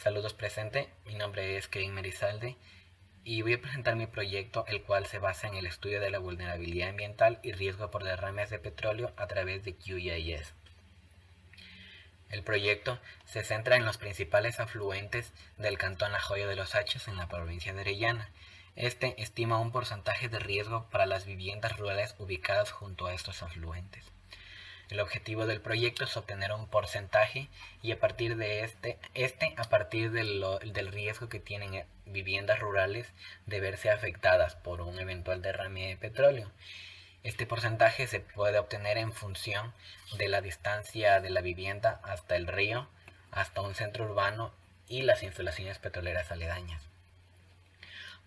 Saludos presente, mi nombre es Kevin Merizalde y voy a presentar mi proyecto, el cual se basa en el estudio de la vulnerabilidad ambiental y riesgo por derrames de petróleo a través de QGIS. El proyecto se centra en los principales afluentes del cantón Ajoyo de los Hachos en la provincia de Orellana. Este estima un porcentaje de riesgo para las viviendas rurales ubicadas junto a estos afluentes. El objetivo del proyecto es obtener un porcentaje y a partir de a partir del riesgo que tienen viviendas rurales de verse afectadas por un eventual derrame de petróleo. Este porcentaje se puede obtener en función de la distancia de la vivienda hasta el río, hasta un centro urbano y las instalaciones petroleras aledañas.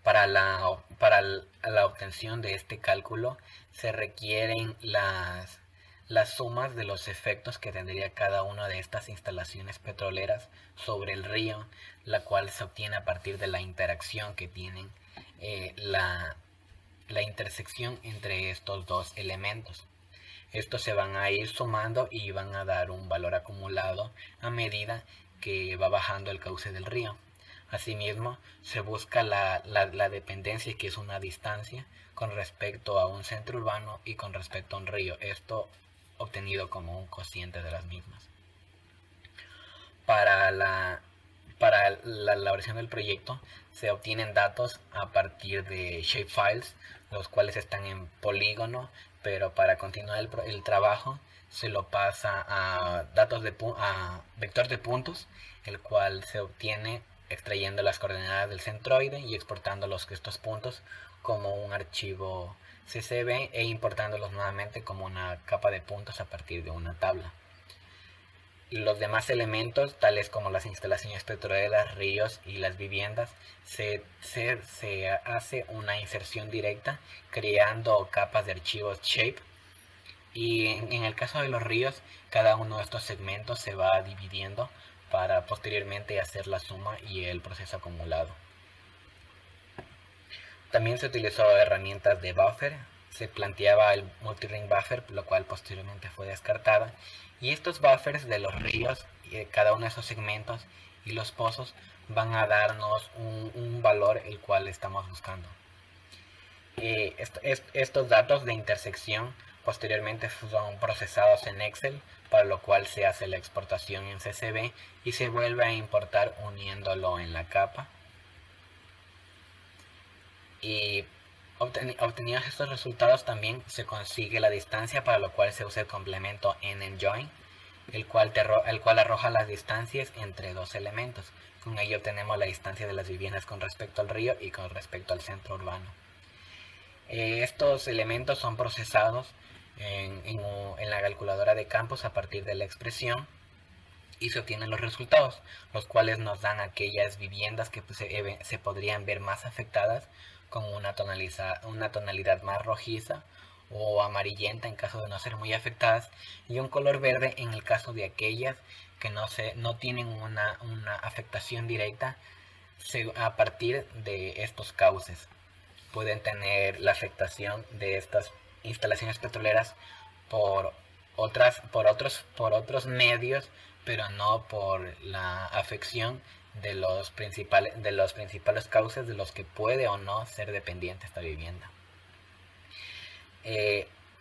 Para la obtención de este cálculo se requieren las sumas de los efectos que tendría cada una de estas instalaciones petroleras sobre el río, la cual se obtiene a partir de la interacción que tienen la intersección entre estos dos elementos. Estos se van a ir sumando y van a dar un valor acumulado a medida que va bajando el cauce del río. Asimismo, se busca la dependencia, que es una distancia con respecto a un centro urbano y con respecto a un río. Esto obtenido como un cociente de las mismas. Para la elaboración del proyecto se obtienen datos a partir de shapefiles, los cuales están en polígono, pero para continuar el trabajo se lo pasa a a vector de puntos, el cual se obtiene extrayendo las coordenadas del centroide y exportando estos puntos como un archivo CSV e importándolos nuevamente como una capa de puntos a partir de una tabla. Los demás elementos, tales como las instalaciones petroleras, ríos y las viviendas, se hace una inserción directa creando capas de archivos shape. Y en el caso de los ríos, cada uno de estos segmentos se va dividiendo para posteriormente hacer la suma y el proceso acumulado. También se utilizó herramientas de buffer, se planteaba el multiring buffer, lo cual posteriormente fue descartada, y estos buffers de los ríos, cada uno de esos segmentos y los pozos van a darnos un valor el cual estamos buscando. Estos datos de intersección posteriormente son procesados en Excel, para lo cual se hace la exportación en CSV y se vuelve a importar uniéndolo en la capa. Y obtenidos estos resultados también se consigue la distancia, para lo cual se usa el complemento njoin, el cual arroja las distancias entre dos elementos. Con ello obtenemos la distancia de las viviendas con respecto al río y con respecto al centro urbano. Estos elementos son procesados en la calculadora de campos a partir de la expresión y se obtienen los resultados, los cuales nos dan aquellas viviendas que se podrían ver más afectadas con una tonalidad más rojiza o amarillenta en caso de no ser muy afectadas, y un color verde en el caso de aquellas que no tienen una afectación directa a partir de estos cauces. Pueden tener la afectación de estas instalaciones petroleras por otros medios, pero no por la afección de los principales cauces de los que puede o no ser dependiente esta vivienda.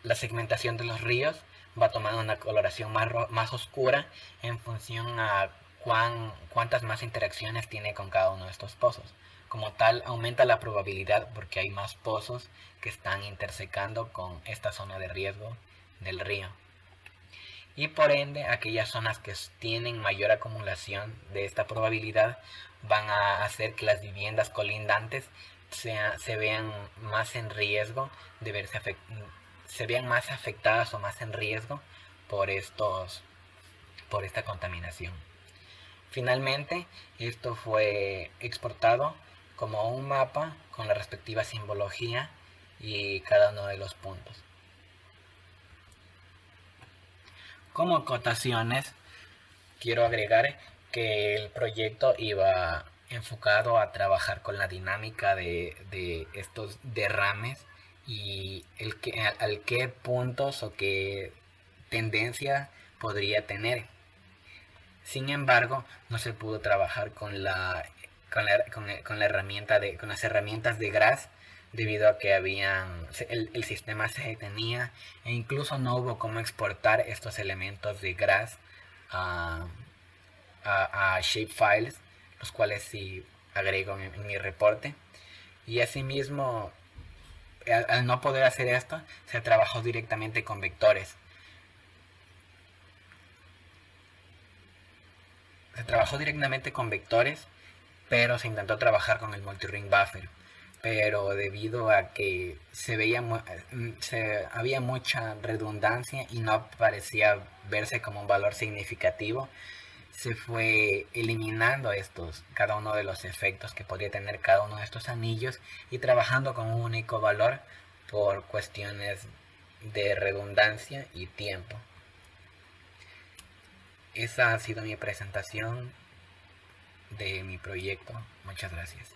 La segmentación de los ríos va tomando una coloración más oscura en función a cuántas más interacciones tiene con cada uno de estos pozos. Como tal, aumenta la probabilidad porque hay más pozos que están intersecando con esta zona de riesgo del río. Y por ende, aquellas zonas que tienen mayor acumulación de esta probabilidad van a hacer que las viviendas colindantes se vean más en riesgo de se vean más afectadas o más en riesgo por esta contaminación. Finalmente, esto fue exportado como un mapa con la respectiva simbología y cada uno de los puntos. Como acotaciones, quiero agregar que el proyecto iba enfocado a trabajar con la dinámica de estos derrames y al qué puntos o qué tendencia podría tener. Sin embargo, no se pudo trabajar con la herramienta con las herramientas de GRASS debido a que el sistema se detenía e incluso no hubo cómo exportar estos elementos de GRASS a, a shapefiles, los cuales sí agrego en mi reporte. Y asimismo, al no poder hacer esto, se trabajó directamente con vectores. Se trabajó directamente con vectores, pero se intentó trabajar con el multi-ring buffer. Pero debido a que había mucha redundancia y no parecía verse como un valor significativo, se fue eliminando cada uno de los efectos que podría tener cada uno de estos anillos y trabajando con un único valor por cuestiones de redundancia y tiempo. Esa ha sido mi presentación de mi proyecto. Muchas gracias.